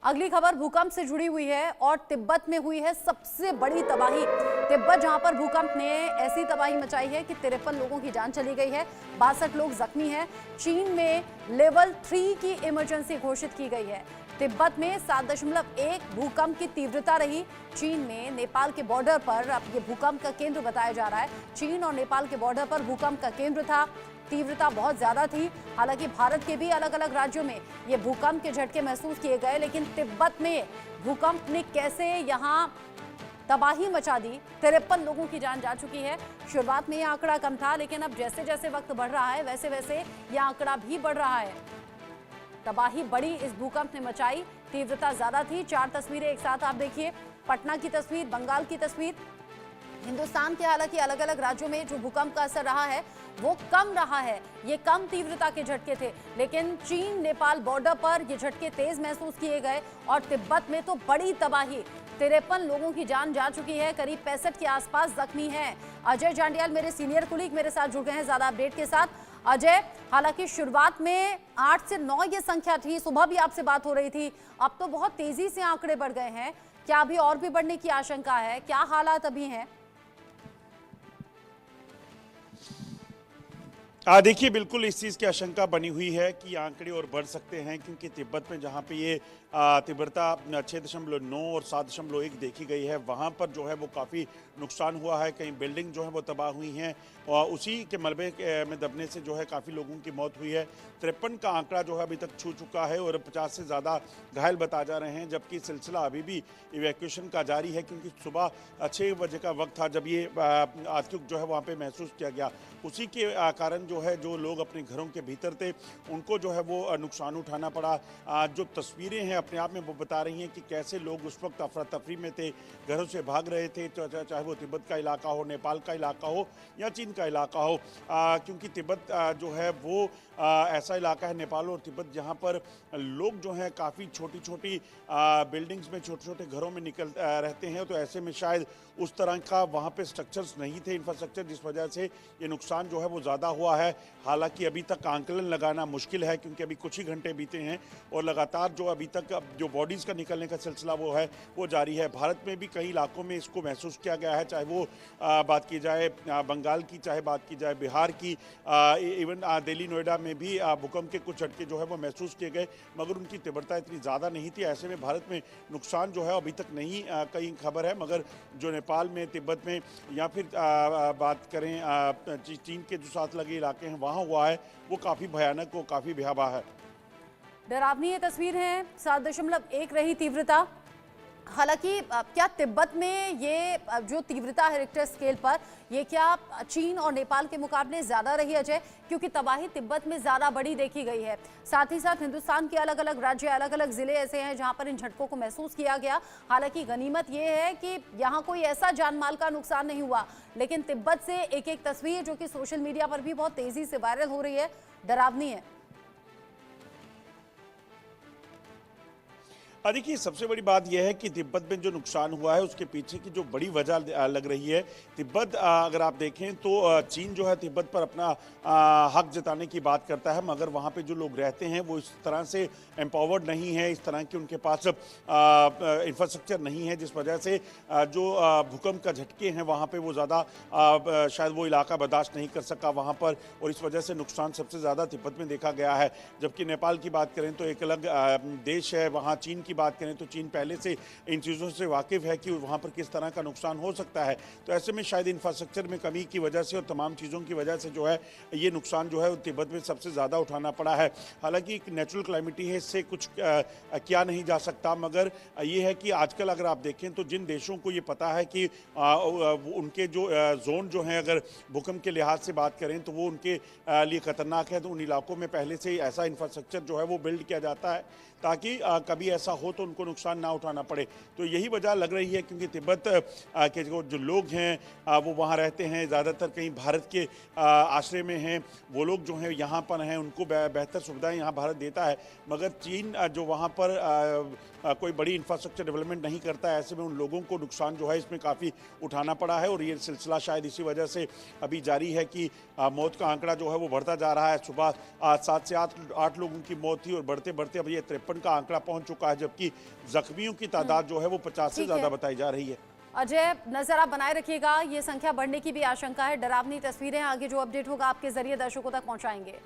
अगली खबर भूकंप से जुड़ी हुई है और तिब्बत में हुई है सबसे बड़ी तबाही। तिब्बत जहां पर भूकंप ने ऐसी तबाही मचाई है कि 53 लोगों की जान चली गई है, 62 लोग जख्मी हैं। चीन में लेवल 3 की इमरजेंसी घोषित की गई है। तिब्बत में 7.1 भूकंप की तीव्रता रही। चीन में नेपाल के बॉर्डर पर अब ये भूकंप का केंद्र बताया जा रहा है। चीन और नेपाल के बॉर्डर पर भूकंप का केंद्र था। तीव्रता बहुत ज्यादा थी। हालांकि भारत के भी अलग अलग राज्यों में ये भूकंप के झटके महसूस किए गए, लेकिन तिब्बत में भूकंप ने कैसे यहां तबाही मचा दी। 53 लोगों की जान जा चुकी है। शुरुआत में यह आंकड़ा कम था, लेकिन अब जैसे जैसे वक्त बढ़ रहा है वैसे वैसे यह आंकड़ा भी बढ़ रहा है। तबाही बड़ी इस भूकंप ने मचाई, तीव्रता ज्यादा थी। 4 तस्वीरें एक साथ आप देखिए, पटना की तस्वीर, बंगाल की तस्वीर। हिंदुस्तान के हालांकि अलग अलग राज्यों में जो भूकंप का असर रहा है वो कम रहा है, ये कम तीव्रता के झटके थे, लेकिन चीन नेपाल बॉर्डर पर ये झटके तेज महसूस किए गए। और तिब्बत में तो बड़ी तबाही, 53 लोगों की जान जा चुकी है, करीब 65 के आसपास जख्मी हैं। अजय जांडियाल मेरे सीनियर कुलीग मेरे साथ जुड़ गए हैं ज्यादा अपडेट के साथ। अजय, हालांकि शुरुआत में 8 से 9 ये संख्या थी, सुबह भी आपसे बात हो रही थी, अब तो बहुत तेजी से आंकड़े बढ़ गए हैं। क्या अभी और भी बढ़ने की आशंका है? क्या हालात अभी हैं? देखिए, बिल्कुल इस चीज़ की आशंका बनी हुई है कि आंकड़े और बढ़ सकते हैं, क्योंकि तिब्बत में जहां पे ये तीव्रता 6.9 और 7.1 देखी गई है, वहां पर जो है वो काफ़ी नुकसान हुआ है। कई बिल्डिंग जो है वो तबाह हुई हैं और उसी के मलबे में दबने से जो है काफ़ी लोगों की मौत हुई है। 53 का आंकड़ा जो है अभी तक छू चुका है और 50 से ज़्यादा घायल बता जा रहे हैं, जबकि सिलसिला अभी भी इवैक्यूएशन का जारी है, क्योंकि सुबह 6 बजे का वक्त था जब ये आतंक जो है वहाँ पर महसूस किया गया। उसी के कारण जो है जो लोग अपने घरों के भीतर थे उनको जो है वो नुकसान उठाना पड़ा। जो तस्वीरें हैं अपने आप में वो बता रही हैं कि कैसे लोग उस वक्त अफरा तफरी में थे, घरों से भाग रहे थे, चाहे वो तिब्बत का इलाका हो, नेपाल का इलाका हो या चीन का इलाका हो। क्योंकि तिब्बत जो है वो ऐसा इलाका है, नेपाल और तिब्बत, जहाँ पर लोग जो हैं काफ़ी छोटी छोटी बिल्डिंग्स में, छोटे छोटे घरों में निकल रहते हैं। तो ऐसे में शायद उस तरह का वहाँ पे स्ट्रक्चर्स नहीं थे, इंफ्रास्ट्रक्चर, जिस वजह से ये नुकसान जो है वो ज़्यादा हुआ है। हालांकि अभी तक आंकलन लगाना मुश्किल है, क्योंकि अभी कुछ ही घंटे बीते हैं और लगातार जो अभी तक जो बॉडीज़ का निकलने का सिलसिला वो है वो जारी है। भारत में भी कई इलाकों में इसको महसूस किया गया है, चाहे वो बात की जाए बंगाल की, चाहे बात की जाए बिहार की, इवन दिल्ली नोएडा में भी भूकंप के कुछ झटके जो है वो महसूस किए गए, मगर उनकी तीव्रता इतनी ज़्यादा नहीं थी। ऐसे में भारत में नुकसान जो है अभी तक नहीं कई खबर है, मगर जो नेपाल में, तिब्बत में या फिर बात करें चीन के जो साथ लगे इलाके हैं वहाँ हुआ है, वो काफ़ी भयानक और काफ़ी भयावह है। डरावनी ये तस्वीर है। 7.1 रही तीव्रता। हालांकि क्या तिब्बत में ये जो तीव्रता है रिक्टर स्केल पर, ये क्या चीन और नेपाल के मुकाबले ज्यादा रही अजय? क्योंकि तबाही तिब्बत में ज्यादा बड़ी देखी गई है। साथ ही साथ हिंदुस्तान के अलग अलग राज्य, अलग अलग जिले ऐसे हैं जहां पर इन झटकों को महसूस किया गया। हालांकि गनीमत ये है कि यहाँ कोई ऐसा जान माल का नुकसान नहीं हुआ, लेकिन तिब्बत से एक एक तस्वीर जो कि सोशल मीडिया पर भी बहुत तेजी से वायरल हो रही है, डरावनी है। देखिए, सबसे बड़ी बात यह है कि तिब्बत में जो नुकसान हुआ है उसके पीछे की जो बड़ी वजह लग रही है, तिब्बत अगर आप देखें तो चीन जो है तिब्बत पर अपना हक जताने की बात करता है, मगर वहाँ पे जो लोग रहते हैं वो इस तरह से एम्पावर्ड नहीं है, इस तरह की उनके पास इंफ्रास्ट्रक्चर नहीं है, जिस वजह से जो भूकंप का झटके हैं वहाँ पर वो ज़्यादा शायद वो इलाका बर्दाश्त नहीं कर सका वहाँ पर, और इस वजह से नुकसान सबसे ज़्यादा तिब्बत में देखा गया है। जबकि नेपाल की बात करें तो एक अलग देश है, वहाँ चीन बात करें तो चीन पहले से इन चीज़ों से वाकिफ है कि वहाँ पर किस तरह का नुकसान हो सकता है। तो ऐसे में शायद इंफ्रास्ट्रक्चर में कमी की वजह से और तमाम चीज़ों की वजह से जो है ये नुकसान जो है तिब्बत में सबसे ज़्यादा उठाना पड़ा है। हालांकि एक नेचुरल क्लाइमेटी है, इससे कुछ किया नहीं जा सकता, मगर ये है कि आजकल अगर आप देखें तो जिन देशों को ये पता है कि उनके जो जोन जो हैं अगर भूकंप के लिहाज से बात करें तो वो उनके लिए ख़तरनाक है, तो उन इलाकों में पहले से ऐसा इंफ्रास्ट्रक्चर जो है वो बिल्ड किया जाता है ताकि कभी ऐसा हो तो उनको नुकसान ना उठाना पड़े। तो यही वजह लग रही है, क्योंकि तिब्बत के जो लोग हैं वो वहाँ रहते हैं, ज़्यादातर कहीं भारत के आश्रय में हैं, वो लोग जो हैं यहाँ पर हैं, उनको बेहतर सुविधाएं यहाँ भारत देता है, मगर चीन जो वहाँ पर कोई बड़ी इंफ्रास्ट्रक्चर डेवलपमेंट नहीं करता है। ऐसे में उन लोगों को नुकसान जो है इसमें काफ़ी उठाना पड़ा है, और ये सिलसिला शायद इसी वजह से अभी जारी है कि मौत का आंकड़ा जो है वो बढ़ता जा रहा है। सुबह 7 से 8 लोगों की मौत थी और बढ़ते बढ़ते अब ये 53 53 का आंकड़ा पहुंच चुका है, जबकि जख्मियों की तादाद जो है वो 50 से ठीक ज्यादा है। बताई जा रही है। अजय, नजर आप बनाए रखिएगा, ये संख्या बढ़ने की भी आशंका है। डरावनी तस्वीरें आगे जो अपडेट होगा आपके जरिए दर्शकों तक पहुंचाएंगे।